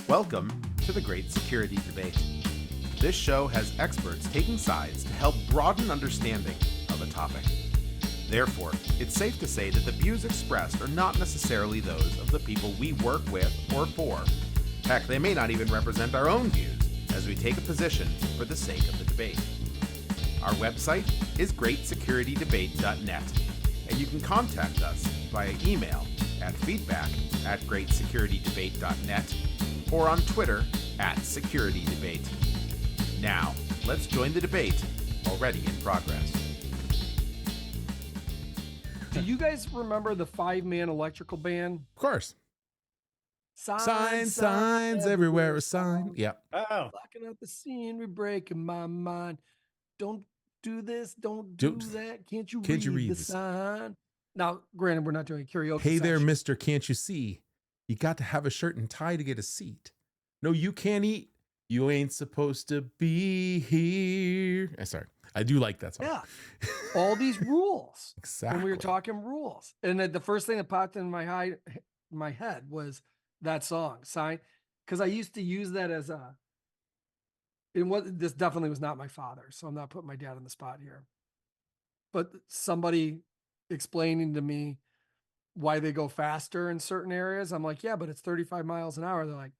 Welcome to the Great Security Debate. This show has experts taking sides to help broaden understanding of a topic. Therefore, it's safe to say that the views expressed are not necessarily those of the people we work with or for. Heck, they may not even represent our own views, as we take a position for the sake of the debate. Our website is greatsecurity.debate.net, and you can contact us via email at feedback@greatsecurity.debate.net or on Twitter @SecurityDebate. Now, let's join the debate already in progress. Do you guys remember the 5-man electrical band? Of course. Signs everywhere a sign. Yeah. Oh, Blocking out the scenery, breaking my mind. Don't do this, don't do that. Can't you read the sign? Now, granted, we're not doing a karaoke Hey there, session. mister, can't you see? You got to have a shirt and tie to get a seat. No, you can't eat. You ain't supposed to be here. Sorry. I do like that song. Yeah. All these rules. Exactly. And we were talking rules. And the first thing that popped in my head was that song, Sign. Because I used to use that as this definitely was not my father, so I'm not putting my dad on the spot here. But somebody explaining to me why they go faster in certain areas. I'm like, yeah, but it's 35 miles an hour. They're like,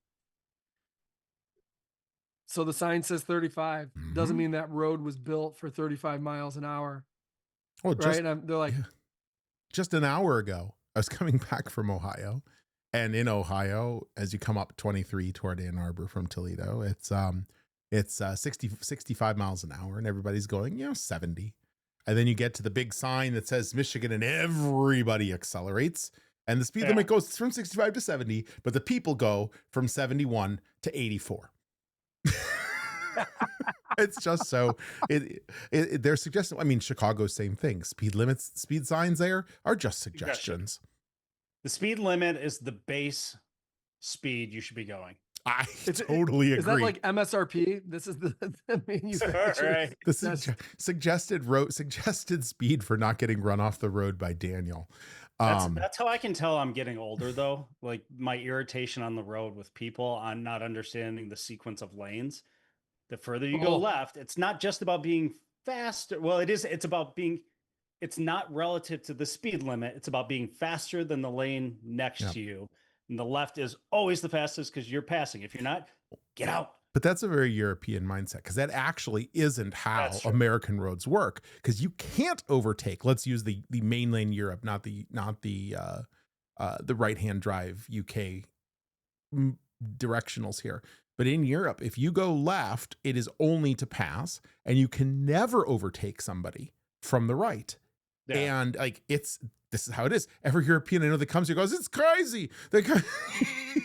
so the sign says 35. Doesn't mean that road was built for 35 miles an hour. Well, right? And they're like, just an hour ago, I was coming back from Ohio. And in Ohio, as you come up 23 toward Ann Arbor from Toledo, it's 65 miles an hour, and everybody's going, 70. And then you get to the big sign that says Michigan, and everybody accelerates. And the speed limit goes from 65 to 70, but the people go from 71 to 84. It's just so they're suggesting. I mean, Chicago, same thing. Speed limits, speed signs there are just suggestions. the speed limit is the base speed you should be going. I totally agree. Is that like MSRP? This is the manufacturer. Right. The suggested speed for not getting run off the road by Daniel. That's how I can tell I'm getting older, though. Like my irritation on the road with people on not understanding the sequence of lanes. The further you go left, it's not just about being faster. Well, it is. It's about being. It's not relative to the speed limit. It's about being faster than the lane next to you. And the left is always the fastest because you're passing. If you're not, get out. But that's a very European mindset, because that actually isn't how American roads work. Because you can't overtake. Let's use the mainland Europe, not the right-hand drive UK directionals here. But in Europe, if you go left, it is only to pass, and you can never overtake somebody from the right. Yeah. And like this is how it is. Every European I know that comes here goes, it's crazy.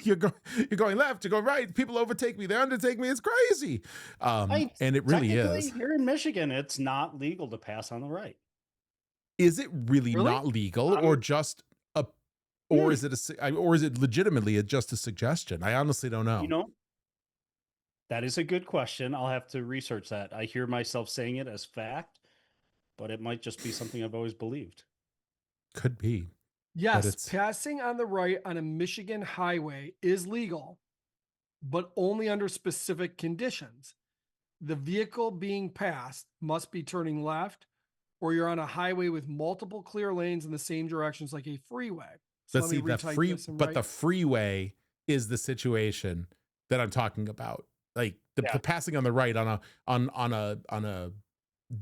You're going left, you're going right. People overtake me, they undertake me. It's crazy. And it really is. Here in Michigan, it's not legal to pass on the right. Is it really not legal, or just or is it legitimately just a suggestion? I honestly don't know. That is a good question. I'll have to research that. I hear myself saying it as fact, but it might just be something I've always believed. Could be. Yes, passing on the right on a Michigan highway is legal, but only under specific conditions. The vehicle being passed must be turning left, or you're on a highway with multiple clear lanes in the same directions like a freeway. So the freeway is the situation that I'm talking about. Like the passing on the right on a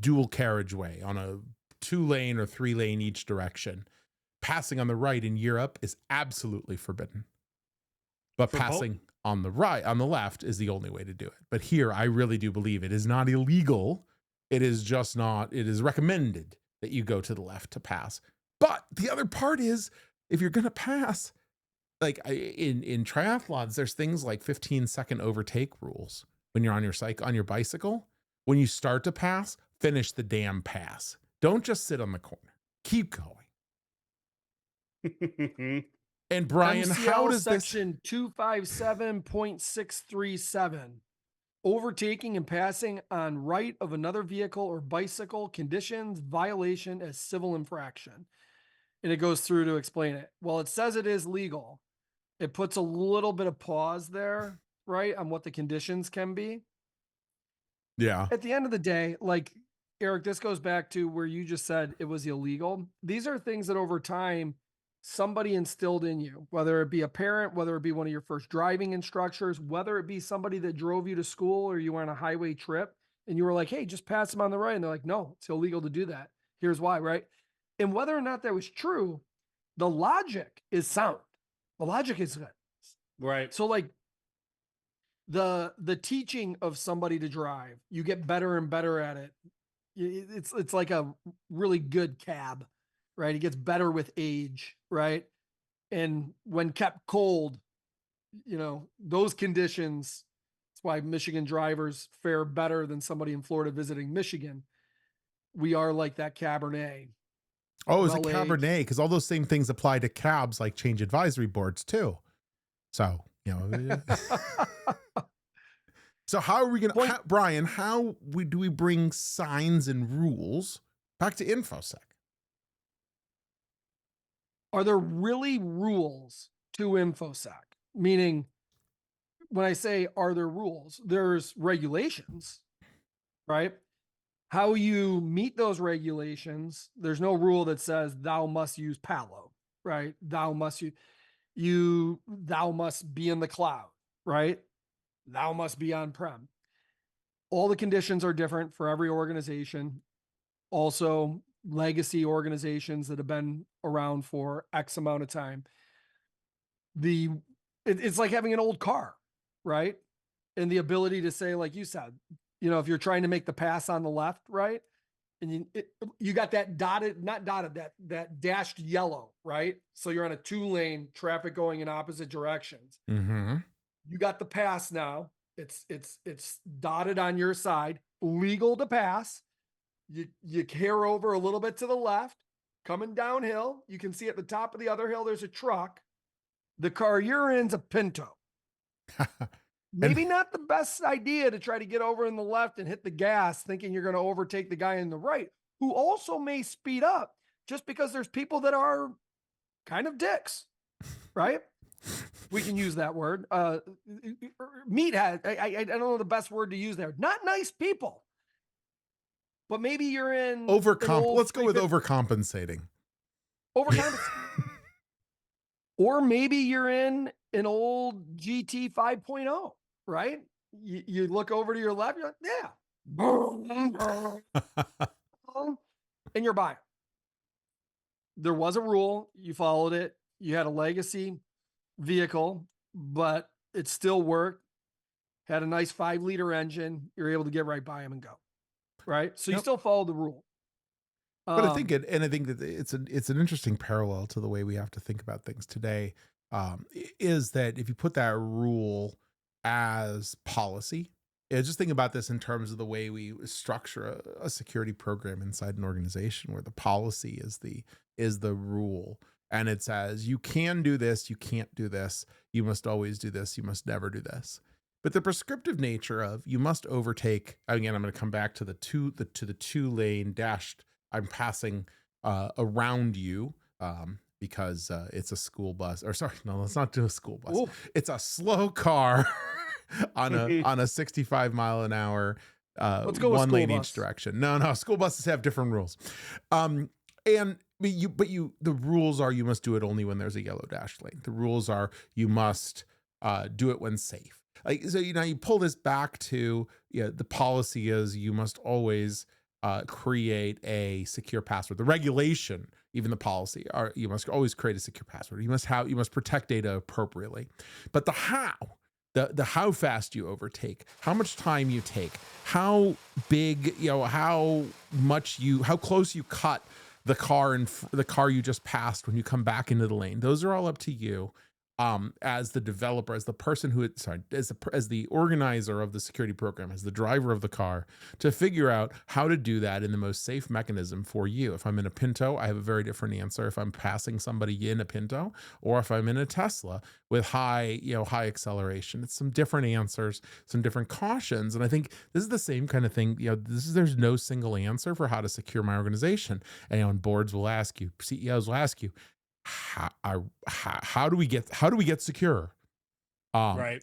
dual carriageway, on a 2-lane or 3-lane each direction. Passing on the right in Europe is absolutely forbidden. But passing on the left is the only way to do it. But here, I really do believe it is not illegal. It is just not, it is recommended that you go to the left to pass. But the other part is, if you're going to pass, like in triathlons, there's things like 15-second overtake rules when you're on your bicycle. When you start to pass, finish the damn pass. Don't just sit on the corner. Keep going. And Brian, MCL how does section 257.637 overtaking and passing on right of another vehicle or bicycle conditions violation as civil infraction? And it goes through to explain it. Well, it says it is legal. It puts a little bit of pause there right, on what the conditions can be. Yeah. At the end of the day, like, Eric, this goes back to where you just said it was illegal. These are things that over time somebody instilled in you, whether it be a parent, whether it be one of your first driving instructors, whether it be somebody that drove you to school or you were on a highway trip and you were like, hey, just pass them on the right. And they're like, no, it's illegal to do that. Here's why, right? And whether or not that was true, the logic is sound. The logic is good. Right. So like the teaching of somebody to drive, you get better and better at it. It's like a really good cab, right? It gets better with age, right? And when kept cold, those conditions, that's why Michigan drivers fare better than somebody in Florida visiting Michigan. We are like that Cabernet. Oh, is it Cabernet? Because all those same things apply to cabs, like change advisory boards too. So, so how are we going to, Brian, do we bring signs and rules back to InfoSec? Are there really rules to InfoSec? Meaning, when I say, are there rules, there's regulations, right? How you meet those regulations, there's no rule that says thou must use Palo, right? Thou must be in the cloud, right? Thou must be on-prem. All the conditions are different for every organization. Also, legacy organizations that have been around for X amount of time. It's like having an old car, right? And the ability to say, like you said, if you're trying to make the pass on the left, right? And you got that that dashed yellow, right? So you're on a 2-lane traffic going in opposite directions. Mm-hmm. You got the pass now. It's dotted on your side, legal to pass. You hair over a little bit to the left, coming downhill. You can see at the top of the other hill, there's a truck. The car you're in's a Pinto. Maybe not the best idea to try to get over in the left and hit the gas thinking you're going to overtake the guy in the right, who also may speed up just because there's people that are kind of dicks, right? We can use that word. Meathead. I don't know the best word to use there. Not nice people. But maybe you're in Let's go with overcompensating. Or maybe you're in an old GT 5.0, right? You look over to your left, you're like, yeah. And you're buying. There was a rule. You followed it. You had a legacy vehicle, but it still worked. Had a nice 5-liter engine. You're able to get right by them and go. Right. So you still follow the rule. But I think that it's an interesting parallel to the way we have to think about things today. Is that if you put that rule as policy, just think about this in terms of the way we structure a security program inside an organization, where the policy is the rule, and it says you can do this, you can't do this, you must always do this, you must never do this. But the prescriptive nature of you must overtake, again, I'm going to come back to the 2-lane dashed. I'm passing around you because it's a school bus. Or sorry, no, let's not do a school bus. Ooh. It's a slow car on a 65 mile an hour Let's go one with lane school each bus. direction. No, school buses have different rules. The rules are you must do it only when there's a yellow dashed lane. The rules are you must do it when safe. So you pull this back to the policy is you must always create a secure password. The regulation, even the policy, are you must always create a secure password. You must protect data appropriately. But the how fast you overtake, how much time you take, how big, how close you cut the car you just passed when you come back into the lane. Those are all up to you. As the developer, as the person as the organizer of the security program, as the driver of the car, to figure out how to do that in the most safe mechanism for you. If I'm in a Pinto, I have a very different answer if I'm passing somebody in a Pinto, or if I'm in a Tesla with high acceleration. It's some different answers, some different cautions. And I think this is the same kind of thing. There's no single answer for how to secure my organization. And boards will ask you, CEOs will ask you, how do we get secure? Right.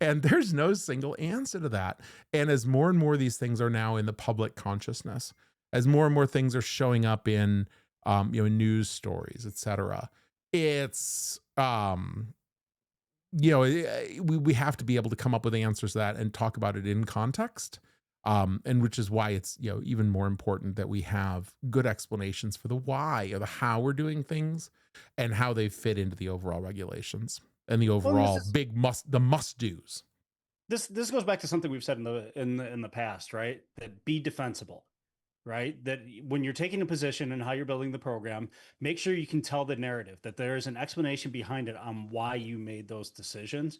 And there's no single answer to that. And as more and more of these things are now in the public consciousness, as more and more things are showing up in, news stories, etc., it's, we have to be able to come up with answers to that and talk about it in context. And which is why it's, even more important that we have good explanations for the why or the how we're doing things and how they fit into the overall regulations and the overall must do's. This goes back to something we've said in the past, right? That be defensible, right? That when you're taking a position and how you're building the program, make sure you can tell the narrative, that there is an explanation behind it on why you made those decisions.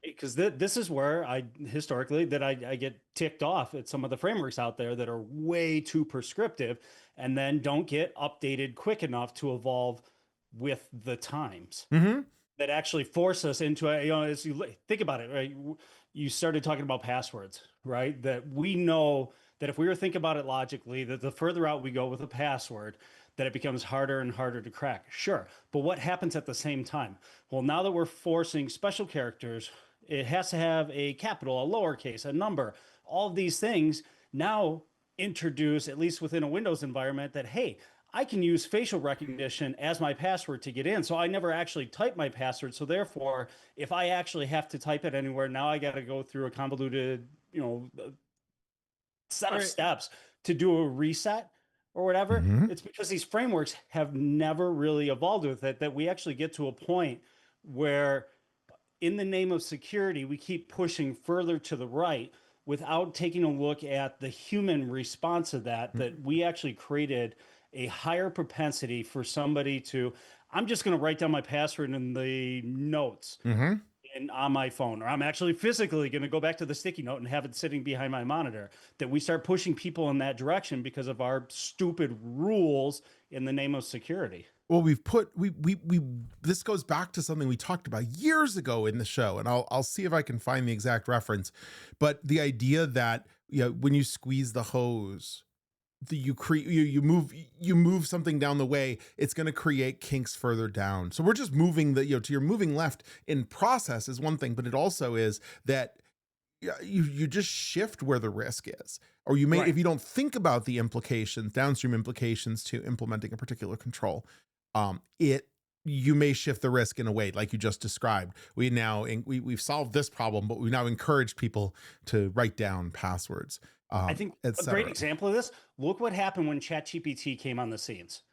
Because this is where I get ticked off at some of the frameworks out there that are way too prescriptive and then don't get updated quick enough to evolve with the times. That actually force us into as you think about it, right? You started talking about passwords, right? That we know that if we were to think about it logically, that the further out we go with a password, that it becomes harder and harder to crack. Sure. But what happens at the same time? Well, now that we're forcing special characters, it has to have a capital, a lowercase, a number, all of these things now introduce, at least within a Windows environment, that, hey, I can use facial recognition as my password to get in. So I never actually type my password. So therefore, if I actually have to type it anywhere, now I got to go through a convoluted, set of steps to do a reset or whatever. It's because these frameworks have never really evolved with it, that we actually get to a point where in the name of security, we keep pushing further to the right without taking a look at the human response of that we actually created a higher propensity for somebody to, I'm just going to write down my password in the notes on my phone, or I'm actually physically going to go back to the sticky note and have it sitting behind my monitor. That we start pushing people in that direction because of our stupid rules in the name of security. Well, this goes back to something we talked about years ago in the show, and I'll see if I can find the exact reference. But the idea that, when you squeeze the hose, you move something down the way, it's going to create kinks further down. So we're just moving to your moving left in process is one thing, but it also is that you just shift where the risk is, or you may, if you don't think about the implications, downstream implications to implementing a particular control, you may shift the risk in a way like you just described. We've solved this problem, but we now encourage people to write down passwords. I think a great example of this, look what happened when ChatGPT came on the scenes,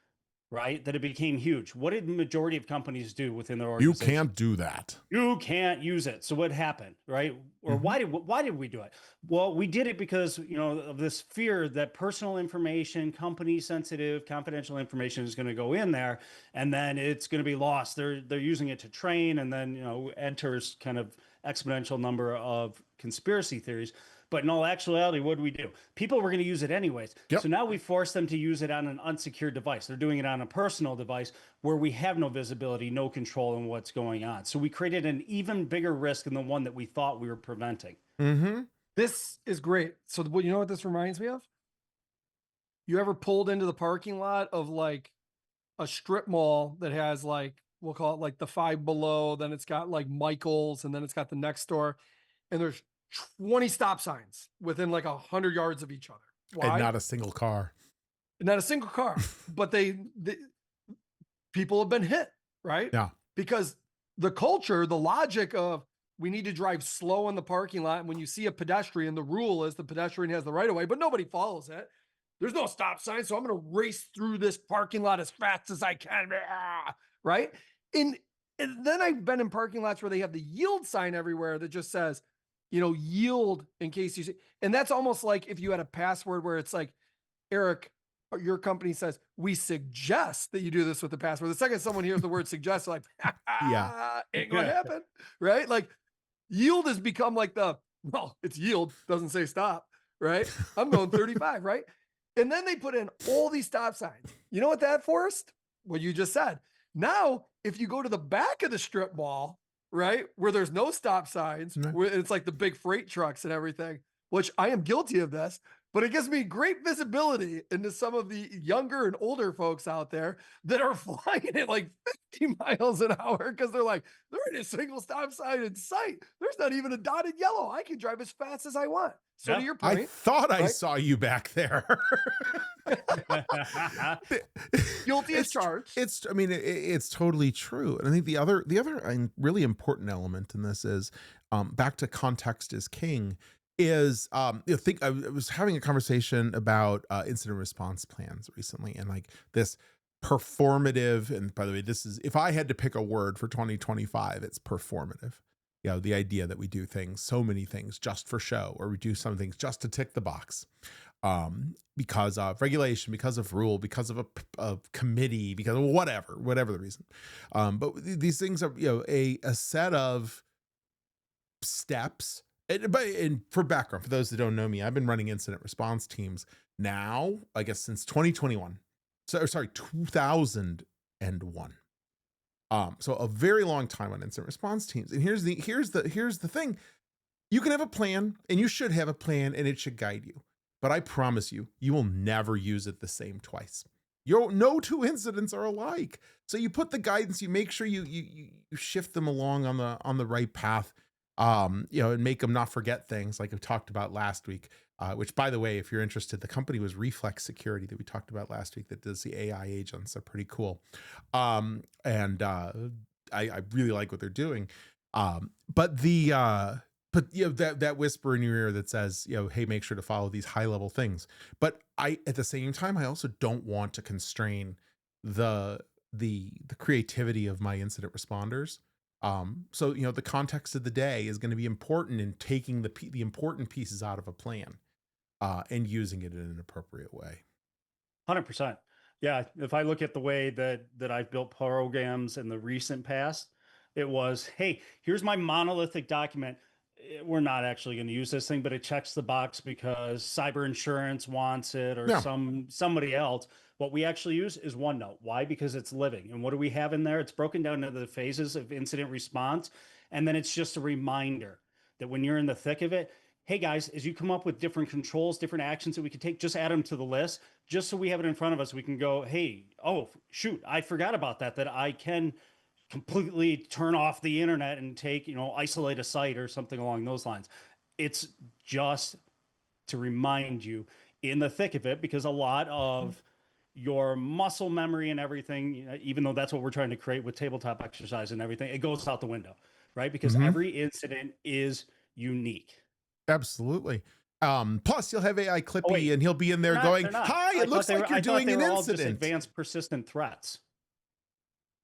right? That it became huge. What did the majority of companies do within their organization? You can't do that. You can't use it. So what happened, right? Or why did we do it? Well, we did it because, of this fear that personal information, company sensitive, confidential information is going to go in there and then it's going to be lost. They're using it to train, and then, enters kind of exponential number of conspiracy theories. But in all actuality, what do we do? People were going to use it anyways. So now we force them to use it on an unsecured device. They're doing it on a personal device where we have no visibility, no control in what's going on. So we created an even bigger risk than the one that we thought we were preventing. This is great. So you know what this reminds me of? You ever pulled into the parking lot of like a strip mall that has like, we'll call it like the Five Below, then it's got like Michael's, and then it's got the next store, and there's 20 stop signs within like 100 yards of each other. Why? And not a single car. Not a single car, but people have been hit, right? Yeah. Because the culture, the logic of we need to drive slow in the parking lot. And when you see a pedestrian, the rule is the pedestrian has the right of way, but nobody follows it. There's no stop sign. So I'm going to race through this parking lot as fast as I can. Right. And then I've been in parking lots where they have the yield sign everywhere that just says, yield in case you see. And that's almost like if you had a password where it's like, Erik, your company says, we suggest that you do this with the password. The second someone hears the word suggest, like, ain't going to happen. Right. Like yield has become like it's yield, doesn't say stop. Right. I'm going 35. Right. And then they put in all these stop signs. You know what that forced? What you just said. Now, if you go to the back of the strip mall, right, where there's no stop signs, where it's like the big freight trucks and everything, which I am guilty of this. but it gives me great visibility into some of the younger and older folks out there that are flying at like 50 miles an hour because they're like, they're in a single stop sign in sight. There's not even a dotted yellow. I can drive as fast as I want. So to your point, I thought I right? saw you back there. Guilty as charged. It's totally true. And I think the other really important element in this is back to context is king is I was having a conversation about incident response plans recently, and like this performative, and by the way, this is, if I had to pick a word for 2025, it's performative. The idea that we do so many things just for show, or we do some things just to tick the box, because of regulation, because of rule, because of a committee, because of whatever the reason. But these things are, a set of steps. And for background, for those that don't know me, I've been running incident response teams now, I guess, since 2021. Sorry, 2001. So a very long time on incident response teams. And here's the thing. You can have a plan, and you should have a plan, and it should guide you. But I promise you, you will never use it the same twice. No two incidents are alike. So you put the guidance, you make sure you shift them along on the right path, and make them not forget things like I talked about last week. Which, by the way, if you're interested, the company was Reflex Security that we talked about last week that does the AI agents. They're pretty cool. I really like what they're doing. But that whisper in your ear that says, hey, make sure to follow these high level things. But at the same time, I also don't want to constrain the creativity of my incident responders. So, the context of the day is going to be important in taking the important pieces out of a plan, and using it in an appropriate way. 100%. Yeah. If I look at the way that I've built programs in the recent past, it was, hey, here's my monolithic document. We're not actually going to use this thing, but it checks the box because cyber insurance wants it, or somebody else. What we actually use is OneNote. Why? Because it's living. And what do we have in there? It's broken down into the phases of incident response. And then it's just a reminder that when you're in the thick of it, hey guys, as you come up with different controls, different actions that we can take, just add them to the list, just so we have it in front of us. We can go, hey, oh, shoot, I forgot about that I can completely turn off the internet and take, isolate a site or something along those lines. It's just to remind you in the thick of it, because a lot of your muscle memory and everything, even though that's what we're trying to create with tabletop exercise and everything, it goes out the window, right? Because every incident is unique. Absolutely. Plus, you'll have AI Clippy, and he'll be in there going, "Hi, it looks like you're doing an incident." Just advanced persistent threats.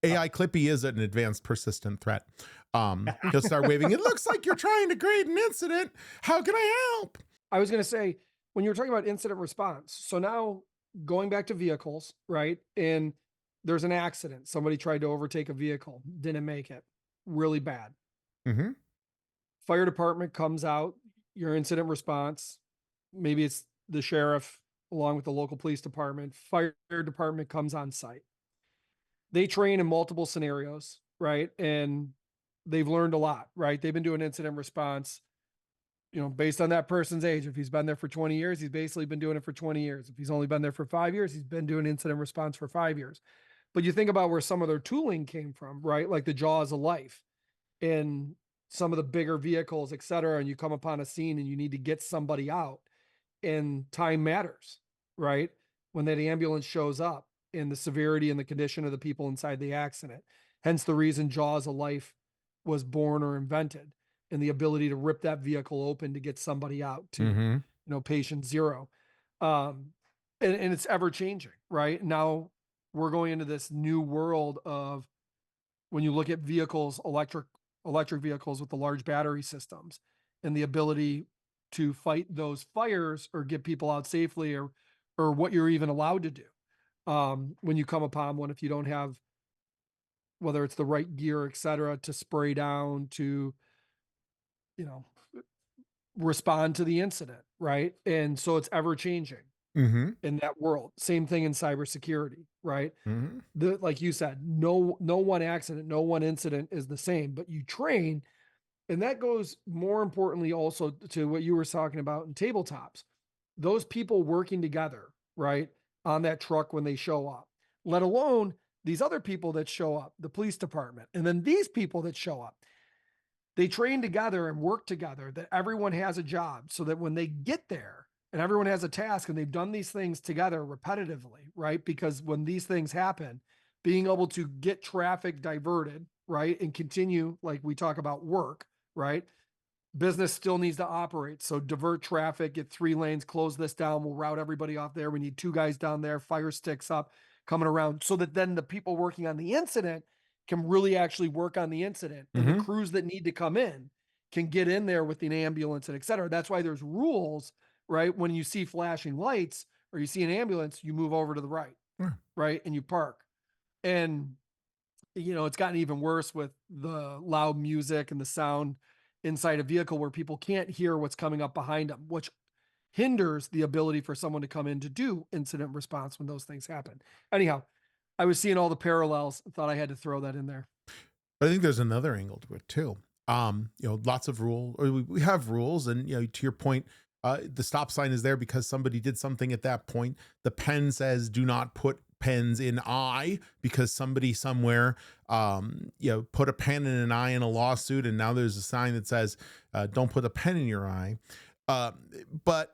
AI Clippy is an advanced persistent threat. He'll start waving. It looks like you're trying to create an incident. How can I help? I was going to say, when you were talking about incident response, so now going back to vehicles, right? And there's an accident. Somebody tried to overtake a vehicle, didn't make it. Really bad. Mm-hmm. Fire department comes out, your incident response, maybe it's the sheriff along with the local police department, fire department comes on site. They train in multiple scenarios, right? And they've learned a lot, right? They've been doing incident response, based on that person's age. If he's been there for 20 years, he's basically been doing it for 20 years. If he's only been there for 5 years, he's been doing incident response for 5 years. But you think about where some of their tooling came from, right? Like the jaws of life and some of the bigger vehicles, et cetera. And you come upon a scene and you need to get somebody out, and time matters, right? When that ambulance shows up, and the severity and the condition of the people inside the accident. Hence the reason Jaws of Life was born or invented, and the ability to rip that vehicle open to get somebody out to, patient zero. And it's ever changing, right? Now we're going into this new world of, when you look at vehicles, electric vehicles with the large battery systems, and the ability to fight those fires or get people out safely, or what you're even allowed to do. When you come upon one, if you don't have, whether it's the right gear, et cetera, to spray down, to, respond to the incident, right? And so it's ever changing in that world. Same thing in cybersecurity, right? Like you said, no one accident, no one incident is the same, but you train. And that goes more importantly also to what you were talking about in tabletops. those people working together, right, on that truck when they show up, let alone these other people that show up, the police department, and then these people that show up. They train together and work together, that everyone has a job, so that when they get there and everyone has a task and they've done these things together repetitively, right? Because when these things happen, being able to get traffic diverted, right, and continue, like we talk about work, right? Business still needs to operate. So divert traffic, get 3 lanes, close this down. We'll route everybody off there. We need 2 guys down there, fire sticks up, coming around, so that then the people working on the incident can really actually work on the incident. And the crews that need to come in can get in there with an ambulance and et cetera. That's why there's rules, right? When you see flashing lights or you see an ambulance, you move over to the right, right? And you park. And, you know, it's gotten even worse with the loud music and the sound inside a vehicle where people can't hear what's coming up behind them, which hinders the ability for someone to come in to do incident response when those things happen. Anyhow, I was seeing all the parallels. Thought I had to throw that in there. But I think there's another angle to it too. You know, lots of rules, or we have rules, and, you know, to your point, the stop sign is there because somebody did something at that point. The pen says do not put pens in I, because somebody somewhere, you know, put a pen in an eye in a lawsuit, and now there's a sign that says don't put a pen in your eye. But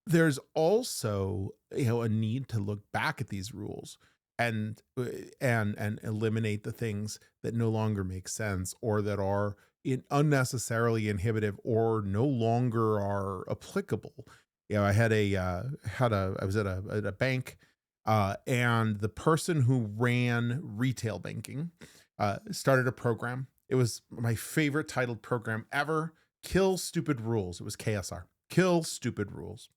there's also, you know, a need to look back at these rules and eliminate the things that no longer make sense, or that are unnecessarily inhibitive, or no longer are applicable. You know, I was at a bank, and the person who ran retail banking started a program. It was my favorite titled program ever. Kill Stupid Rules. It was KSR. Kill Stupid Rules.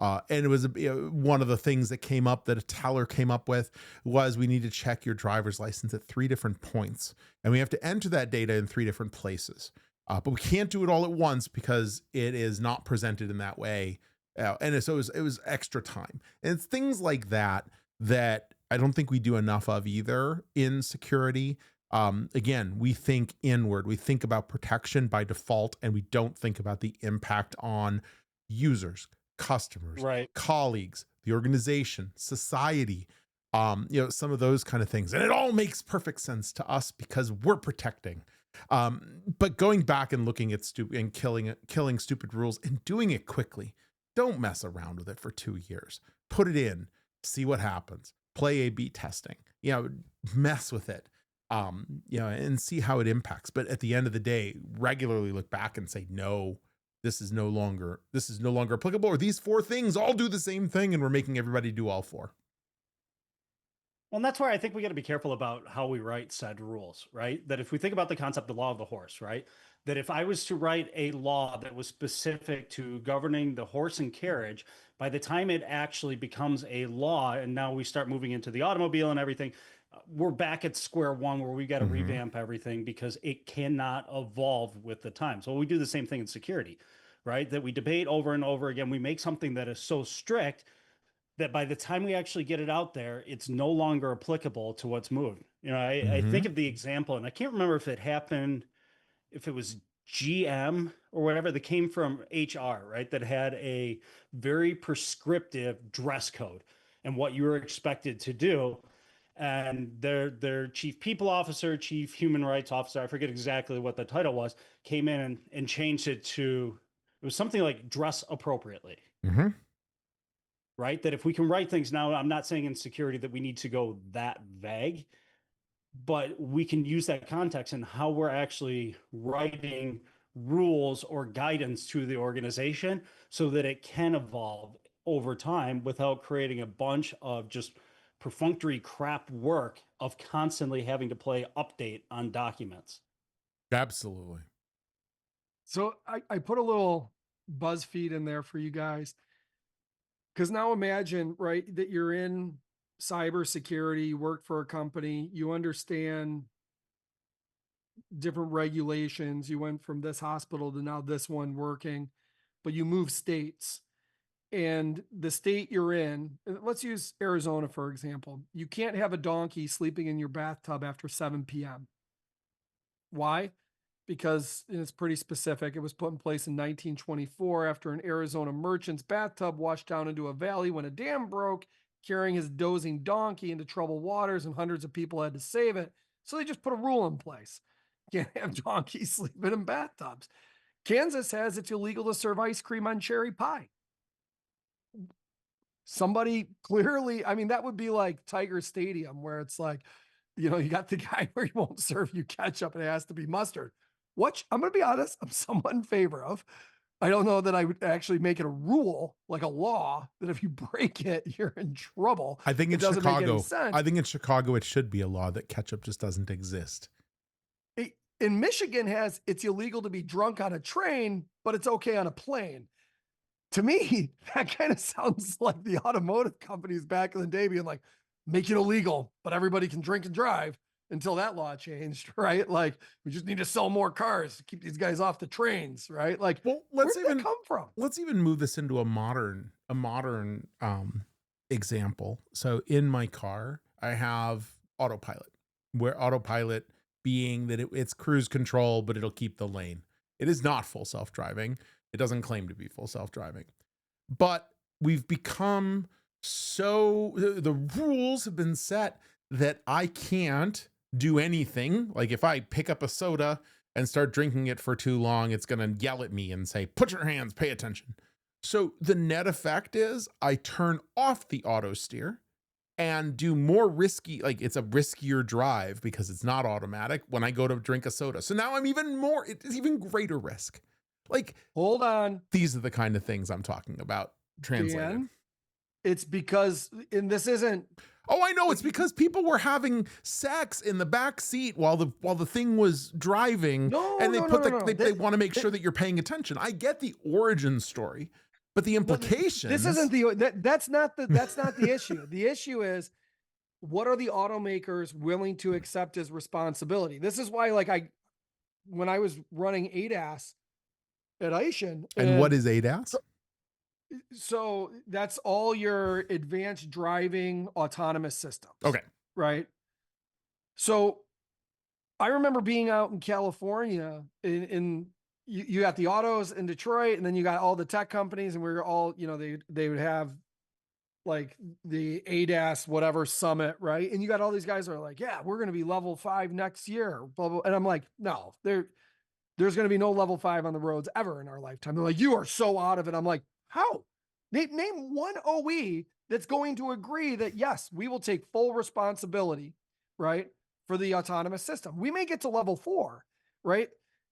And it was one of the things that came up, that a teller came up with, was we need to check your driver's license at 3 different points. And we have to enter that data in 3 different places. But we can't do it all at once because it is not presented in that way. And so it was extra time. And it's things like that I don't think we do enough of either in security. Again, we think inward. We think about protection by default, and we don't think about the impact on users, customers, colleagues, the organization, society, you know, some of those kind of things. And it all makes perfect sense to us because we're protecting. But going back and looking at killing stupid rules and doing it quickly, don't mess around with it for 2 years. Put it in, see what happens, play A/B testing, you know, mess with it, you know, and see how it impacts. But at the end of the day, regularly look back and say, no, this is no longer applicable, or these 4 things all do the same thing, and we're making everybody do all 4. Well, and that's where I think we got to be careful about how we write said rules, right? That if we think about the concept, the law of the horse, right? That if I was to write a law that was specific to governing the horse and carriage, by the time it actually becomes a law, and now we start moving into the automobile and everything, we're back at square one where we got to revamp everything because it cannot evolve with the time. So we do the same thing in security, right? That we debate over and over again. We make something that is so strict that by the time we actually get it out there, it's no longer applicable to what's moved. You know, I think of the example, and I can't remember if it was GM or whatever that came from HR, right? That had a very prescriptive dress code and what you were expected to do. And their chief people officer, chief human rights officer, I forget exactly what the title was, came in and changed it to, it was something like dress appropriately. Right? That if we can write things now, I'm not saying in security that we need to go that vague, but we can use that context in how we're actually writing rules or guidance to the organization so that it can evolve over time without creating a bunch of just perfunctory crap work of constantly having to play update on documents. Absolutely. So I put a little BuzzFeed in there for you guys. Because now imagine, right, that you're in cybersecurity, you work for a company, you understand different regulations. You went from this hospital to now this one working, but you move states. And the state you're in, let's use Arizona, for example. You can't have a donkey sleeping in your bathtub after 7 p.m. Why? because it's pretty specific. It was put in place in 1924 after an Arizona merchant's bathtub washed down into a valley when a dam broke, carrying his dozing donkey into troubled waters, and hundreds of people had to save it. So they just put a rule in place. You can't have donkeys sleeping in bathtubs. Kansas has it's illegal to serve ice cream on cherry pie. Somebody clearly, I mean, that would be like Tiger Stadium, where it's like, you got the guy where he won't serve you ketchup and it has to be mustard. Which I'm going to be honest, I'm somewhat in favor of. I don't know that I would actually make it a rule, like a law, that if you break it, you're in trouble. I think in Chicago, it should be a law that ketchup just doesn't exist. In Michigan it's illegal to be drunk on a train, but it's okay on a plane. To me, that kind of sounds like the automotive companies back in the day being like, make it illegal, but everybody can drink and drive, until that law changed, right? Like, we just need to sell more cars to keep these guys off the trains, right? Like, well, where did that come from? Let's even move this into a modern example. So in my car, I have autopilot, where autopilot being that it's cruise control, but it'll keep the lane. It is not full self-driving. It doesn't claim to be full self-driving, but we've become the rules have been set that I can't do anything. Like if I pick up a soda and start drinking it for too long, it's going to yell at me and say, put your hands, pay attention. So the net effect is I turn off the auto steer and do more risky, like it's a riskier drive because it's not automatic when I go to drink a soda. So now it's even greater risk. Like, hold on. These are the kind of things I'm talking about translating. Dan, it's because, and this isn't. Oh, I know. It's because people were having sex in the back seat while the thing was driving. They want to make sure that you're paying attention. I get the origin story, but the implications. This isn't that's not the issue. The issue is, what are the automakers willing to accept as responsibility? This is why, when I was running ADAS at Aishin. And what is ADAS? So that's all your advanced driving autonomous systems. Okay. Right. So I remember being out in California you got the autos in Detroit, and then you got all the tech companies, and we were all, they would have like the ADAS, whatever summit. Right. And you got all these guys that are like, yeah, we're going to be level 5 next year. Blah, blah. And I'm like, no, there's going to be no level 5 on the roads ever in our lifetime. They're like, you are so out of it. I'm like, how? Name one OE that's going to agree that, yes, we will take full responsibility, right, for the autonomous system. We may get to level 4, right?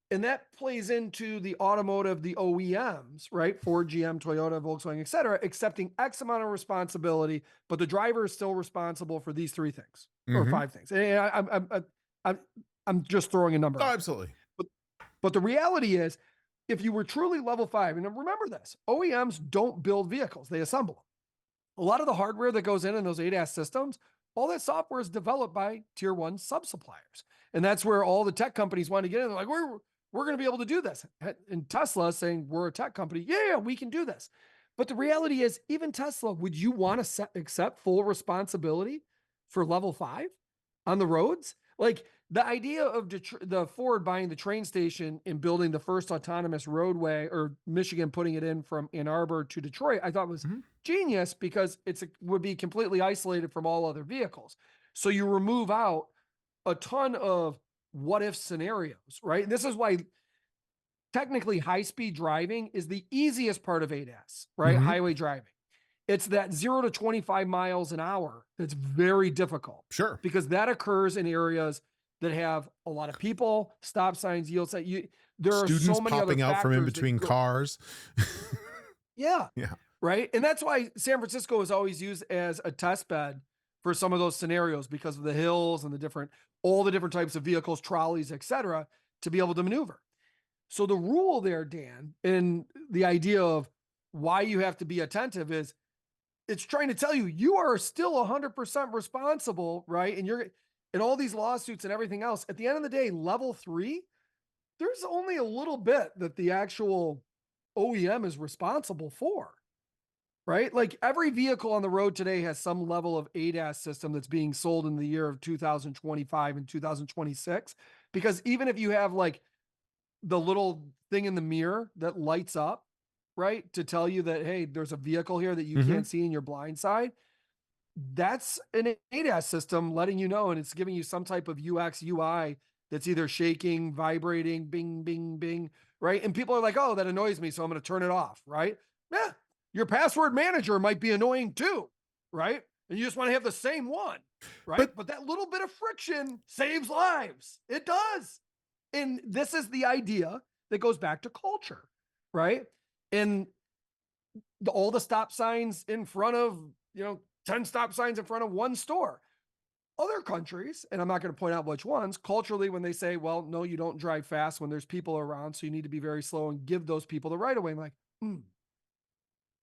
And that plays into the automotive, the OEMs, right? Ford, GM, Toyota, Volkswagen, et cetera, accepting X amount of responsibility, but the driver is still responsible for these 3 things or 5 things. And I'm just throwing a number. Oh, absolutely. But the reality is, if you were truly level 5, and remember this, OEMs don't build vehicles, they assemble them. A lot of the hardware that goes in those ADAS systems, all that software is developed by tier 1 sub-suppliers. And that's where all the tech companies want to get in. They're like, we're going to be able to do this. And Tesla saying, we're a tech company. Yeah, we can do this. But the reality is, even Tesla, would you want to accept full responsibility for level 5 on the roads? Like, the idea of the Ford buying the train station and building the first autonomous roadway, or Michigan putting it in from Ann Arbor to Detroit, I thought was genius, because would be completely isolated from all other vehicles. So you remove out a ton of what if scenarios, right? And this is why technically high-speed driving is the easiest part of ADAS, right? Highway driving. It's that 0 to 25 miles an hour that's very difficult. Sure. Because that occurs in areas that have a lot of people, stop signs, yield signs. There are students so many popping other out from in between cars. Yeah. Yeah. Right. And that's why San Francisco is always used as a test bed for some of those scenarios, because of the hills and all the different types of vehicles, trolleys, et cetera, to be able to maneuver. So the rule there, Dan, and the idea of why you have to be attentive is, it's trying to tell you, you are still 100% responsible, right? And all these lawsuits and everything else, at the end of the day, level 3, there's only a little bit that the actual OEM is responsible for, right? Like, every vehicle on the road today has some level of ADAS system that's being sold in the year of 2025 and 2026. Because even if you have like the little thing in the mirror that lights up, right, to tell you that, hey, there's a vehicle here that you can't see in your blind side. That's an ADAS system letting you know, and it's giving you some type of UX UI that's either shaking, vibrating, bing, bing, bing, right? And people are like, oh, that annoys me, so I'm going to turn it off, right? Yeah, your password manager might be annoying too, right? And you just want to have the same one, right? But that little bit of friction saves lives. It does. And this is the idea that goes back to culture, right? And all the stop signs in front of, 10 stop signs in front of one store. Other countries, and I'm not going to point out which ones, culturally, when they say, well, no, you don't drive fast when there's people around, so you need to be very slow and give those people the right of way. I'm like,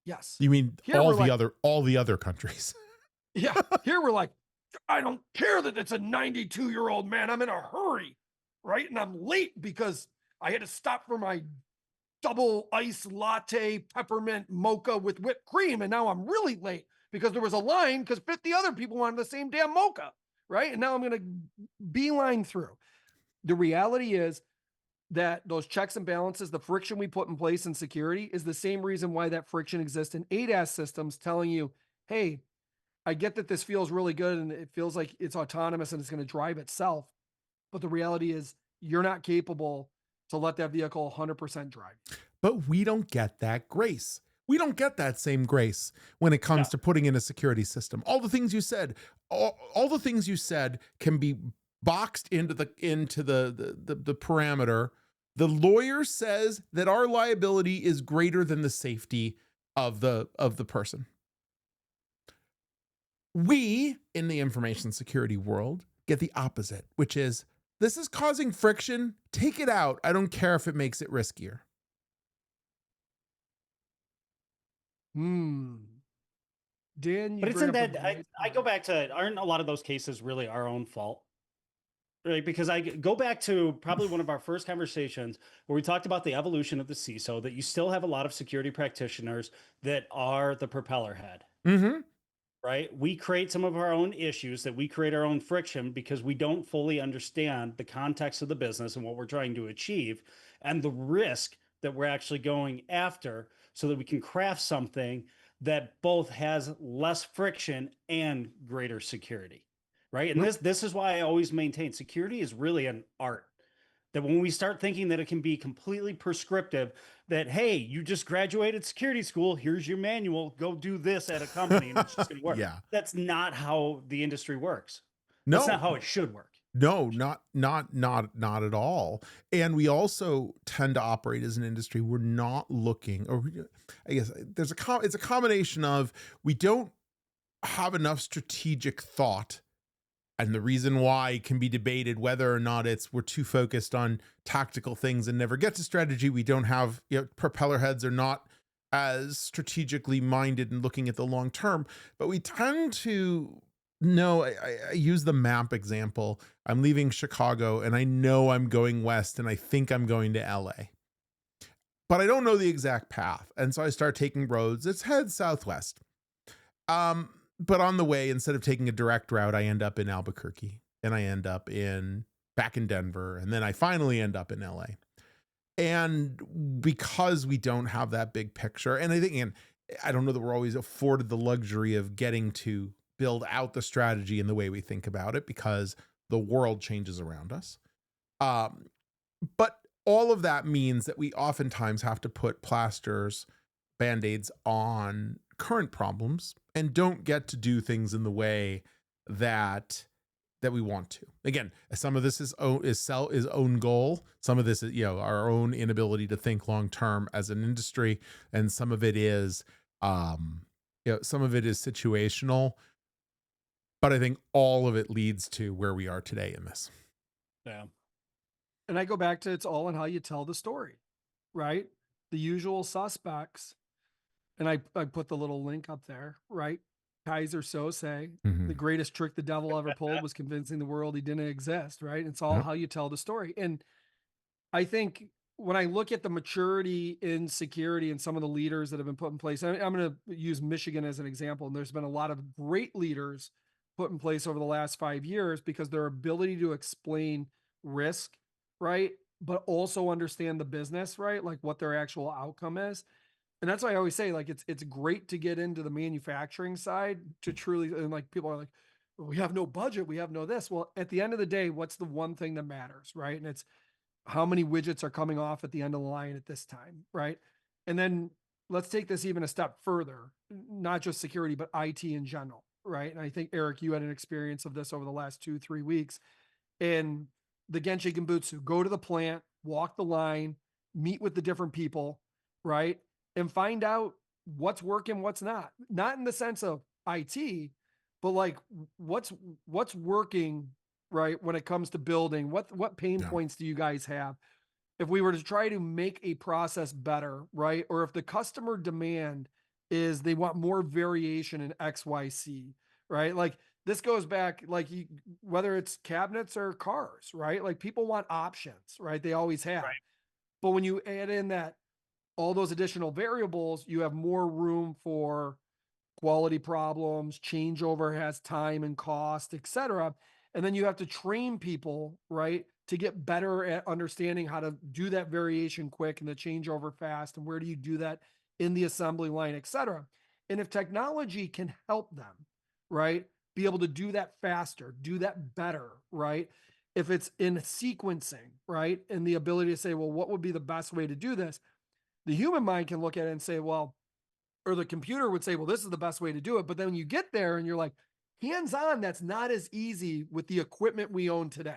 yes. You mean Here all the other countries? Yeah. Here we're like, I don't care that it's a 92-year-old man. I'm in a hurry, right? And I'm late because I had to stop for my double ice latte peppermint mocha with whipped cream. And now I'm really late because there was a line because 50 other people wanted the same damn mocha, right? And now I'm going to beeline through. The reality is that those checks and balances, the friction we put in place in security is the same reason why that friction exists in ADAS systems telling you, hey, I get that this feels really good and it feels like it's autonomous and it's going to drive itself. But the reality is you're not capable to let that vehicle 100% drive. But we don't get that grace. We don't get that same grace when it comes to putting in a security system. All the things you said, all the things you said can be boxed into the parameter. The lawyer says that our liability is greater than the safety of the person. We, in the information security world, get the opposite, which is, this is causing friction. Take it out. I don't care if it makes it riskier. Dan, but isn't that, I go back to, aren't a lot of those cases really our own fault? Right, because I go back to probably one of our first conversations where we talked about the evolution of the CISO, that you still have a lot of security practitioners that are the propeller head. Right? We create some of our own issues, that we create our own friction because we don't fully understand the context of the business and what we're trying to achieve and the risk that we're actually going after, so that we can craft something that both has less friction and greater security. Right? And this is why I always maintain security is really an art. That when we start thinking that it can be completely prescriptive, that, hey, you just graduated security school, here's your manual, go do this at a company and it's just going to work. Yeah. That's not how the industry works. No. That's not how it should work. No, not at all. And we also tend to operate as an industry. We're not looking, or I guess it's a combination of, we don't have enough strategic thought. And the reason why can be debated whether or not we're too focused on tactical things and never get to strategy. We don't have, propeller heads are not as strategically minded and looking at the long term, but we tend to know. I use the map example. I'm leaving Chicago and I know I'm going west and I think I'm going to LA, but I don't know the exact path. And so I start taking roads. It's head southwest. But on the way, instead of taking a direct route, I end up in Albuquerque and I end up back in Denver. And then I finally end up in LA. And because we don't have that big picture, and I don't know that we're always afforded the luxury of getting to build out the strategy in the way we think about it, because the world changes around us. But all of that means that we oftentimes have to put plasters, Band-Aids on current problems and don't get to do things in the way that we want to. Again, some of this is own goal. Some of this is, our own inability to think long term as an industry, and some of it is situational. But I think all of it leads to where we are today in this. Yeah. And I go back to, it's all in how you tell the story, right? The usual suspects. And I put the little link up there, right? Kaiser Sose, the greatest trick the devil ever pulled was convincing the world he didn't exist, right? It's all how you tell the story. And I think when I look at the maturity in security and some of the leaders that have been put in place, I'm going to use Michigan as an example. And there's been a lot of great leaders put in place over the last 5 years because their ability to explain risk, right, but also understand the business, right? Like what their actual outcome is. And that's why I always say, like, it's great to get into the manufacturing side to truly, and like people are like, well, we have no budget, we have no this. Well, at the end of the day, what's the one thing that matters, right? And it's how many widgets are coming off at the end of the line at this time, right? And then let's take this even a step further, not just security, but IT in general, right? And I think, Erik, you had an experience of this over the last 2-3 weeks. And the Genchi Genbutsu, go to the plant, walk the line, meet with the different people, right? And find out what's working, what's not. Not in the sense of IT, but like what's working, right? When it comes to building, what pain points do you guys have? If we were to try to make a process better, right? Or if the customer demand is they want more variation in XYC, right? Like this goes back, like whether it's cabinets or cars, right? Like people want options, right? They always have. Right. But when you add in that all those additional variables, you have more room for quality problems, changeover has time and cost, etc. And then you have to train people, right, to get better at understanding how to do that variation quick and the changeover fast, and where do you do that in the assembly line, etc. And if technology can help them, right, be able to do that faster, do that better, right? If it's in sequencing, right, and the ability to say, well, what would be the best way to do this? The human mind can look at it and say, well, or the computer would say, well, this is the best way to do it. But then when you get there and you're like, hands-on, that's not as easy with the equipment we own today.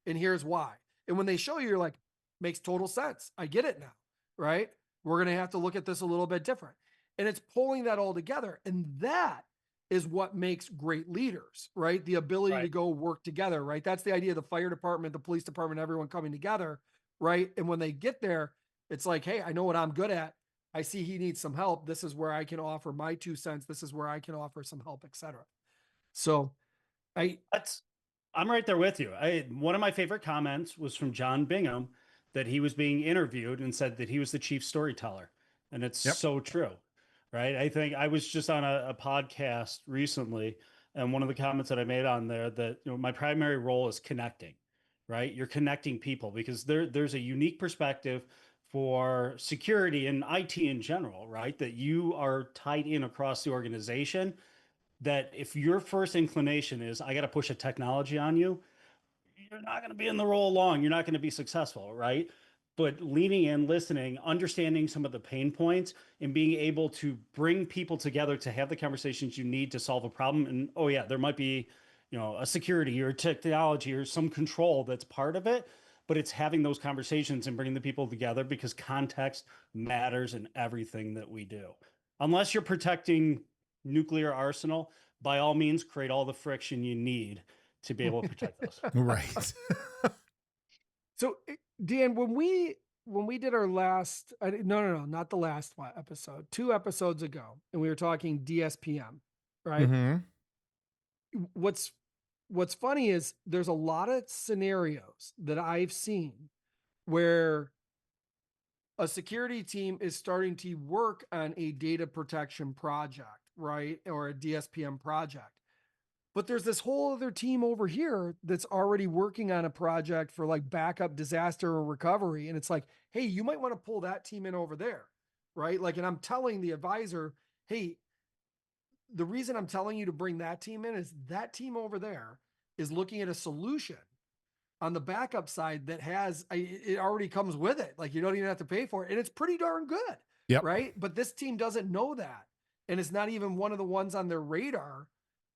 And here's why. And when they show you, you're like, makes total sense. I get it now, right? We're going to have to look at this a little bit different. And it's pulling that all together. And that is what makes great leaders, right? The ability to go work together, right? That's the idea of the fire department, the police department, everyone coming together, right? And when they get there, it's like, hey, I know what I'm good at. I see he needs some help. This is where I can offer my 2 cents. This is where I can offer some help, etc. So I'm right there with you. One of my favorite comments was from John Bingham, that he was being interviewed and said that he was the chief storyteller. And it's so true, right? I think I was just on a podcast recently, and one of the comments that I made on there that, you know, my primary role is connecting, right? You're connecting people because there's a unique perspective for security and IT in general, right? That you are tied in across the organization, that if your first inclination is, I got to push a technology on you, you're not going to be in the role long. You're not going to be successful, right? But leaning in, listening, understanding some of the pain points, and being able to bring people together to have the conversations you need to solve a problem. And oh yeah, there might be, you know, a security or technology or some control that's part of it, but it's having those conversations and bringing the people together, because context matters in everything that we do. Unless you're protecting nuclear arsenal, by all means, create all the friction you need to be able to protect those. Right. So, Dan, when we did our last, no, not the last episode, 2 episodes ago, and we were talking DSPM, right? Mm-hmm. What's funny is there's a lot of scenarios that I've seen where a security team is starting to work on a data protection project, right? Or a DSPM project. But there's this whole other team over here that's already working on a project for like backup disaster or recovery. And it's like, hey, you might want to pull that team in over there, right? Like, and I'm telling the advisor, hey, the reason I'm telling you to bring that team in is that team over there is looking at a solution on the backup side that has, it already comes with it. Like you don't even have to pay for it. And it's pretty darn good. Yep. Right. But this team doesn't know that. And it's not even one of the ones on their radar,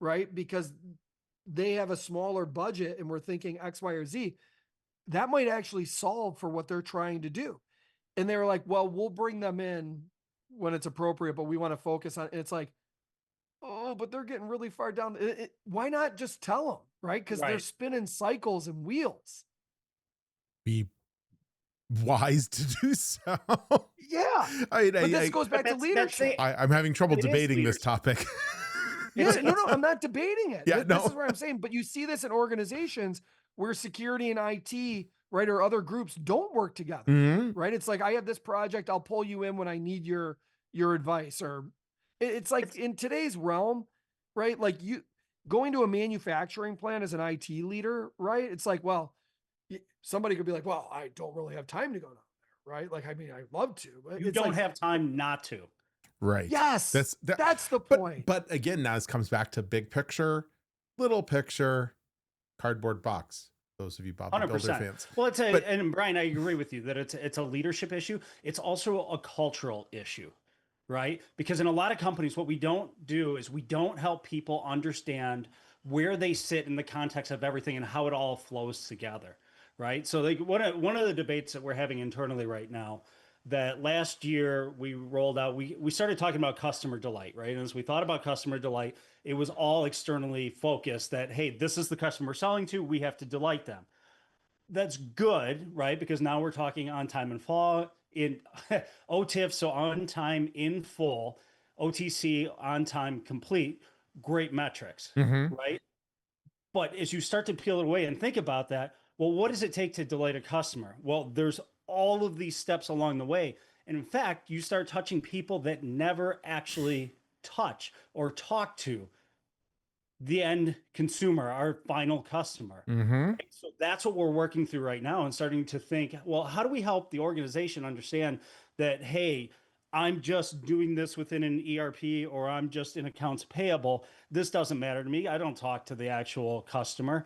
right? Because they have a smaller budget and we're thinking X, Y, or Z. That might actually solve for what they're trying to do. And they were like, well, we'll bring them in when it's appropriate, but we want to focus on, and it's like, oh, but they're getting really far down. Why not just tell them, right? Because they're spinning cycles and wheels. Be wise to do so. Yeah. But this goes back to leadership. I'm having trouble debating this topic. Yeah, no, I'm not debating it. Yeah, this is what I'm saying. But you see this in organizations where security and IT, right, or other groups don't work together, right? It's like, I have this project, I'll pull you in when I need your advice. Or it's like in today's realm, right? Like you going to a manufacturing plant as an IT leader, right? It's like, well, somebody could be like, well, I don't really have time to go down there, right? Like, I mean, I'd love to, but You don't have time not to. Right. Yes, that's the point. But again, now this comes back to big picture, little picture, cardboard box. Those of you Bob the Builder fans. Well, and Brian, I agree with you that it's a leadership issue. It's also a cultural issue, right? Because in a lot of companies, what we don't do is we don't help people understand where they sit in the context of everything and how it all flows together, right? So like one of the debates that we're having internally right now, that last year we rolled out, we started talking about customer delight, right? And as we thought about customer delight, it was all externally focused that, hey, this is the customer we're selling to, we have to delight them. That's good, right? Because now we're talking on time and full in OTIF, so on time in full, OTC on time complete, great metrics, right? But as you start to peel it away and think about that, well, what does it take to delight a customer? Well, there's all of these steps along the way. And in fact, you start touching people that never actually touch or talk to the end consumer, our final customer. Right? So that's what we're working through right now and starting to think, well, how do we help the organization understand that, hey, I'm just doing this within an ERP or I'm just in accounts payable. This doesn't matter to me. I don't talk to the actual customer.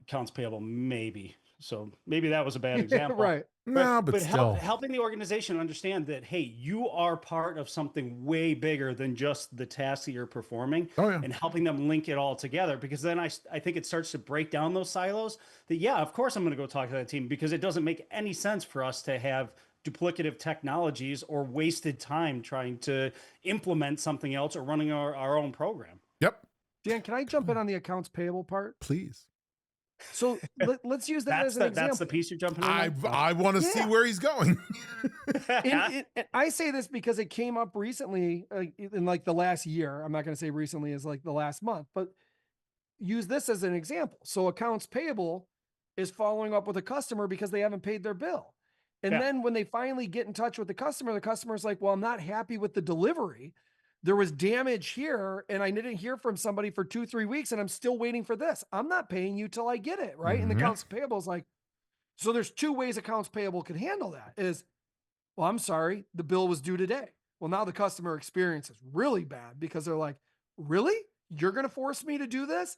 Accounts payable, maybe. So maybe that was a bad example. Right. No, but still. Helping the organization understand that, hey, you are part of something way bigger than just the task that you're performing, and helping them link it all together. Because then I think it starts to break down those silos that, yeah, of course I'm going to go talk to that team, because it doesn't make any sense for us to have duplicative technologies or wasted time trying to implement something else or running our own program. Yep. Dan, can I jump in on the accounts payable part? Please. So let's use that as an example. That's the piece you're jumping in. I want to see where he's going. and I say this because it came up recently in like the last year. I'm not going to say recently as like the last month, but use this as an example. So accounts payable is following up with a customer because they haven't paid their bill. And then when they finally get in touch with the customer's like, well, I'm not happy with the delivery. There was damage here and I didn't hear from somebody for 2-3 weeks and I'm still waiting for this. I'm not paying you till I get it. Right. And the accounts payable is like, so there's two ways accounts payable can handle that is, well, I'm sorry, the bill was due today. Well, now the customer experience is really bad because they're like, really? You're going to force me to do this?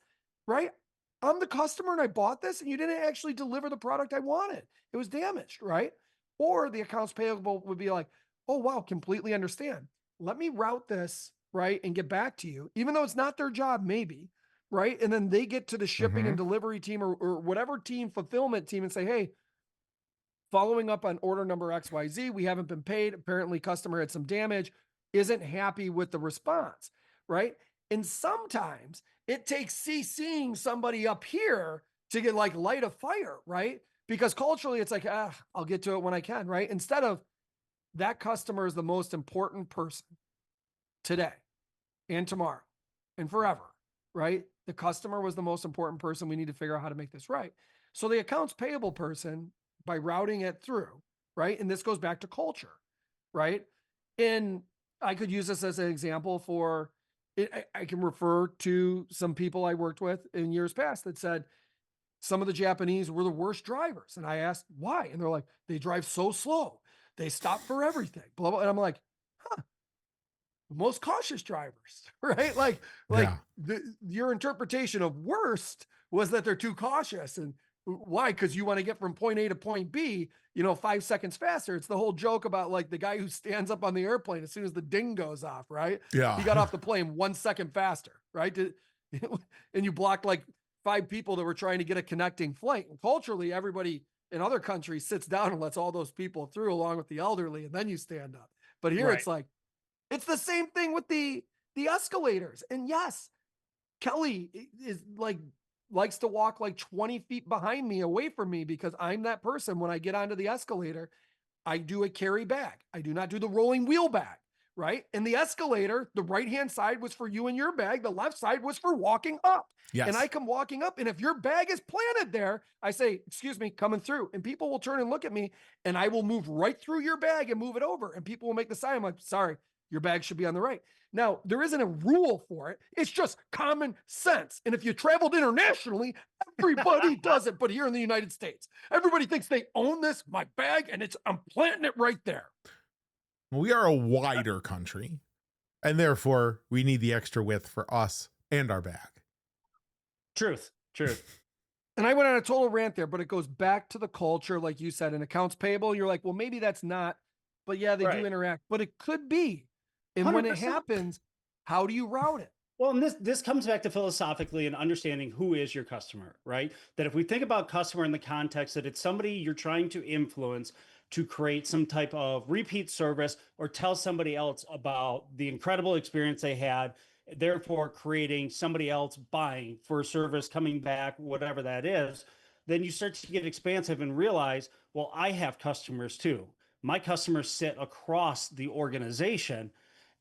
Right. I'm the customer and I bought this and you didn't actually deliver the product I wanted. It was damaged. Right. Or the accounts payable would be like, oh, wow, completely understand. Let me route this, right, and get back to you, even though it's not their job, maybe, right? And then they get to the shipping and delivery team or whatever team, fulfillment team, and say, hey, following up on order number XYZ, we haven't been paid. Apparently, customer had some damage, isn't happy with the response, right? And sometimes it takes CCing somebody up here to get like light a fire, right? Because culturally, it's like, I'll get to it when I can, right? Instead of, that customer is the most important person today and tomorrow and forever, right? The customer was the most important person. We need to figure out how to make this right. So the accounts payable person, by routing it through, right? And this goes back to culture, right? And I could use this as an example for, I can refer to some people I worked with in years past that said, some of the Japanese were the worst drivers. And I asked why, and they're like, they drive so slow. They stop for everything, blah, blah. And I'm like, the most cautious drivers, right? Like your interpretation of worst was that they're too cautious. And why? Because you want to get from point A to point B, 5 seconds faster. It's the whole joke about like the guy who stands up on the airplane as soon as the ding goes off, right? Yeah. He got off the plane 1 second faster, right? And you blocked like 5 people that were trying to get a connecting flight. And culturally, everybody in other countries sits down and lets all those people through along with the elderly, and then you stand up. But here it's like, it's the same thing with the escalators. And yes, Kelly is like, likes to walk like 20 feet behind me, away from me, because I'm that person. When I get onto the escalator, I do a carry bag. I do not do the rolling wheel bag, right? And the escalator, the right-hand side was for you and your bag. The left side was for walking up. Yes. And I come walking up, and if your bag is planted there, I say, excuse me, coming through. And people will turn and look at me, and I will move right through your bag and move it over. And people will make the sign. I'm like, sorry, your bag should be on the right. Now, there isn't a rule for it. It's just common sense. And if you traveled internationally, everybody does it. But here in the United States, everybody thinks they own this, my bag, and I'm planting it right there. We are a wider country, and therefore we need the extra width for us and our bag. Truth. And I went on a total rant there, but it goes back to the culture, like you said, in accounts payable. You're like, well, maybe that's not, but yeah, they do interact, but it could be. And 100%. When it happens, how do you route it? Well, and this comes back to philosophically and understanding who is your customer, right? That if we think about customer in the context that it's somebody you're trying to influence to create some type of repeat service or tell somebody else about the incredible experience they had, therefore creating somebody else buying for a service, coming back, whatever that is, then you start to get expansive and realize, well, I have customers too. My customers sit across the organization.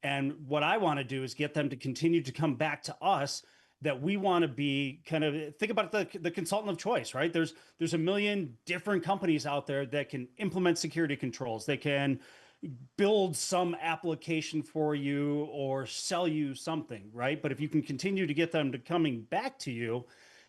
And what I want to do is get them to continue to come back to us, that we want to be kind of, think about the consultant of choice, right? There's a million different companies out there that can implement security controls. They can build some application for you or sell you something, right? But if you can continue to get them to coming back to you,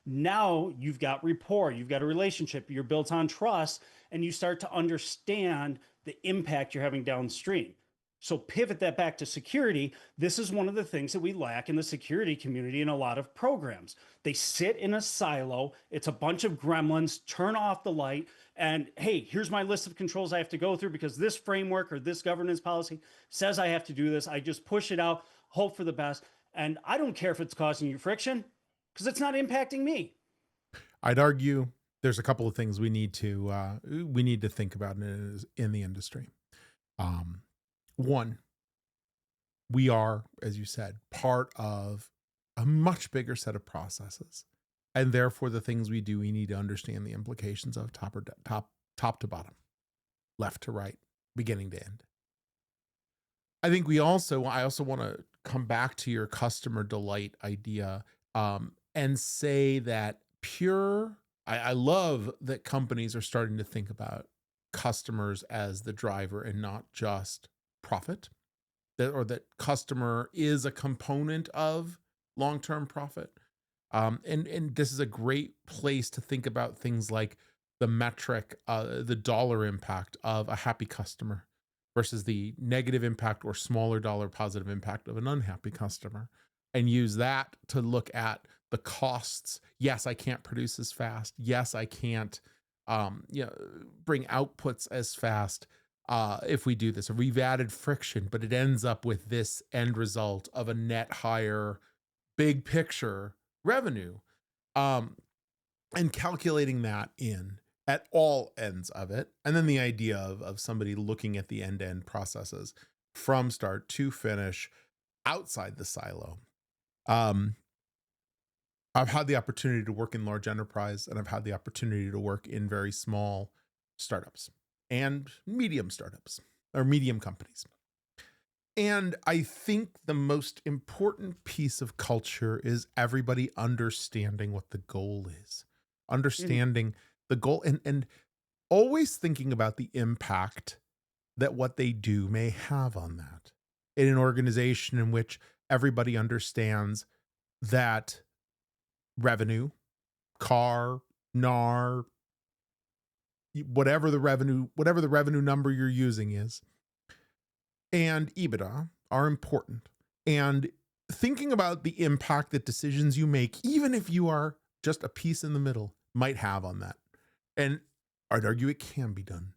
now you've got rapport, you've got a relationship, you're built on trust, and you start to understand the impact you're having downstream. So pivot that back to security. This is one of the things that we lack in the security community in a lot of programs. They sit in a silo. It's a bunch of gremlins, turn off the light, and hey, here's my list of controls I have to go through because this framework or this governance policy says I have to do this. I just push it out, hope for the best. And I don't care if it's causing you friction because it's not impacting me. I'd argue there's a couple of things we need to think about in the industry. One, we are, as you said, part of a much bigger set of processes, and therefore the things we do, we need to understand the implications of top to bottom, left to right, beginning to end. I think I also want to come back to your customer delight idea, and say that I love that companies are starting to think about customers as the driver and not just profit, that customer is a component of long-term profit. And this is a great place to think about things like the metric, the dollar impact of a happy customer versus the negative impact or smaller dollar positive impact of an unhappy customer, and use that to look at the costs. Yes, I can't produce as fast. Yes, I can't bring outputs as fast. If we do this, or we've added friction, but it ends up with this end result of a net higher big picture revenue, and calculating that in at all ends of it. And then the idea of somebody looking at the end-to-end processes from start to finish outside the silo. I've had the opportunity to work in large enterprise, and I've had the opportunity to work in very small startups and medium startups or medium companies. And I think the most important piece of culture is everybody understanding what the goal is, understanding the goal, and always thinking about the impact that what they do may have on that. In an organization in which everybody understands that revenue, CAR, NAR, whatever the revenue number you're using is, and EBITDA are important. And thinking about the impact that decisions you make, even if you are just a piece in the middle, might have on that. And I'd argue it can be done.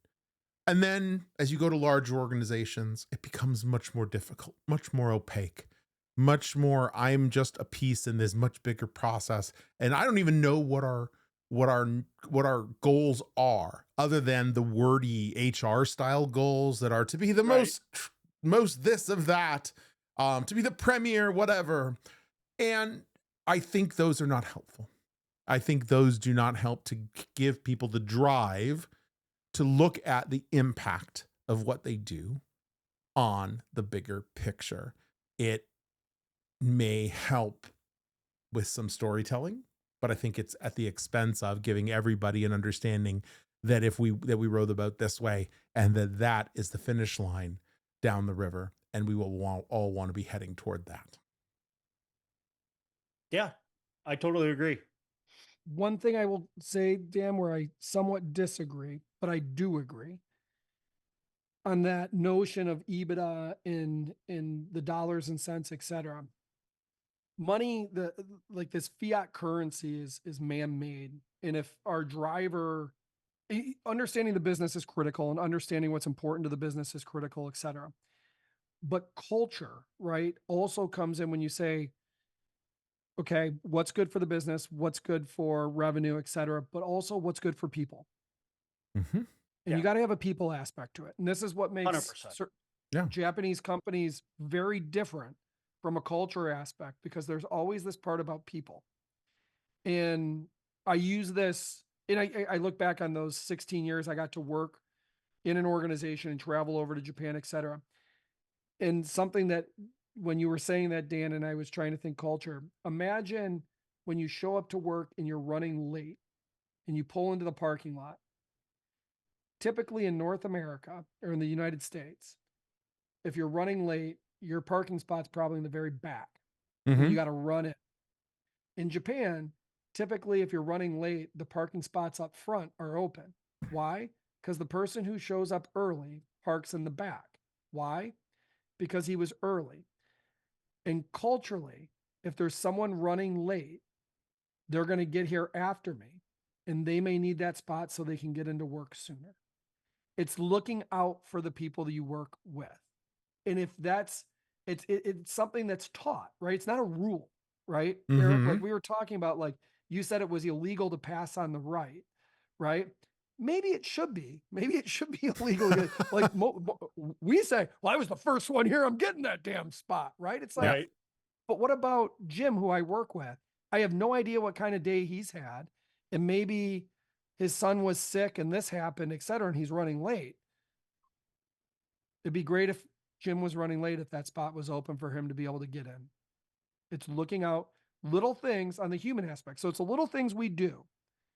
And then as you go to larger organizations, it becomes much more difficult, much more opaque, much more, I'm just a piece in this much bigger process. And I don't even know what our goals are, other than the wordy HR style goals that are to be the most this of that, to be the premier, whatever. And I think those are not helpful. I think those do not help to give people the drive to look at the impact of what they do on the bigger picture. It may help with some storytelling, but I think it's at the expense of giving everybody an understanding that we row the boat this way, and that is the finish line down the river. and we will all want to be heading toward that. Yeah, I totally agree. One thing I will say, Dan, where I somewhat disagree, but I do agree on that notion of EBITDA in the dollars and cents, et cetera. Money, like this fiat currency is man-made. And if our driver, understanding the business is critical and understanding what's important to the business is critical, et cetera. But culture, right, also comes in when you say, okay, what's good for the business, what's good for revenue, et cetera, but also what's good for people. Mm-hmm. And you got to have a people aspect to it. And this is what makes Japanese companies very different from a culture aspect, because there's always this part about people. And I use this, and I look back on those 16 years I got to work in an organization and travel over to Japan, et cetera. And something that, when you were saying that, Dan, and I was trying to think culture, imagine when you show up to work and you're running late and you pull into the parking lot. Typically in North America or in the United States, if you're running late, your parking spot's probably in the very back. Mm-hmm. And you got to run it. In Japan, typically if you're running late, the parking spots up front are open. Why? Because the person who shows up early parks in the back. Why? Because he was early. And culturally, if there's someone running late, they're going to get here after me, and they may need that spot so they can get into work sooner. It's looking out for the people that you work with. And if that's, it's something that's taught, right? It's not a rule, right? Mm-hmm. Erik, like we were talking about, like you said, it was illegal to pass on the right? Maybe it should be illegal. Like we say, well, I was the first one here. I'm getting that damn spot, right? It's like, Right. But what about Jim, who I work with? I have no idea what kind of day he's had. And maybe his son was sick and this happened, et cetera, and he's running late. It'd be great if Jim was running late, if that spot was open for him to be able to get in. It's looking out little things on the human aspect. So it's the little things we do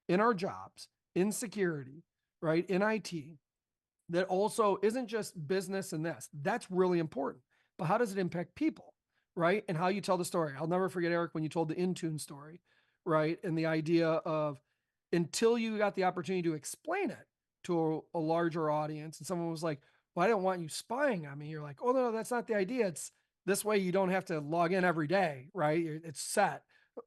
in our jobs, in security, right, in IT, that also isn't just business and this. That's really important. But how does it impact people, right? And how you tell the story. I'll never forget, Erik, when you told the Intune story, right? And the idea of, until you got the opportunity to explain it to a larger audience, and someone was like, well, I don't want you spying on me. You're like, oh, no, that's not the idea. It's this way you don't have to log in every day, right? It's set.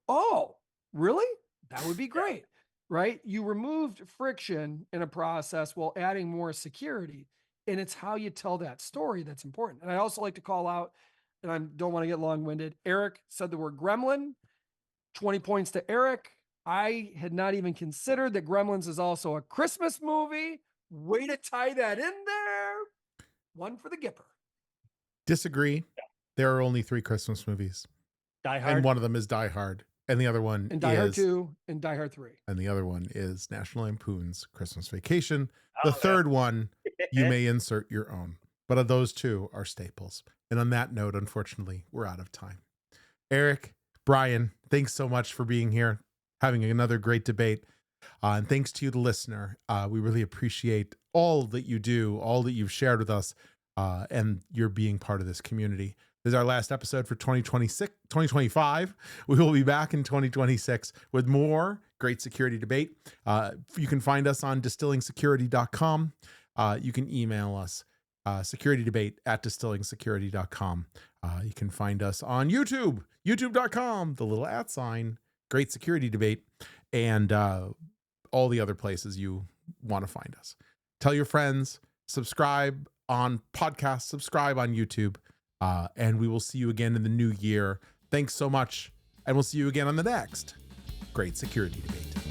Oh, really? That would be great, right? You removed friction in a process while adding more security. And it's how you tell that story that's important. And I also like to call out, and I don't want to get long-winded, Erik said the word gremlin. 20 points to Erik. I had not even considered that Gremlins is also a Christmas movie. Way to tie that in there. One for the Gipper. Disagree. There are only 3 Christmas movies. Die Hard. And one of them is Die Hard. And the other one and Die Hard 2 and Die Hard 3. And the other one is National Lampoon's Christmas Vacation. The third one, you may insert your own. But of those 2 are staples. And on that note, unfortunately, we're out of time. Erik, Brian, thanks so much for being here, having another great debate. And thanks to you, the listener. We really appreciate all that you do, all that you've shared with us, and you're being part of this community. This is our last episode for 2025. We will be back in 2026 with more great security debate. You can find us on distillingsecurity.com. You can email us, securitydebate@distillingsecurity.com. You can find us on YouTube, youtube.com, the little @, Great Security Debate, and all the other places you want to find us. Tell your friends, subscribe on podcasts, subscribe on YouTube, and we will see you again in the new year. Thanks so much, and we'll see you again on the next Great Security Debate.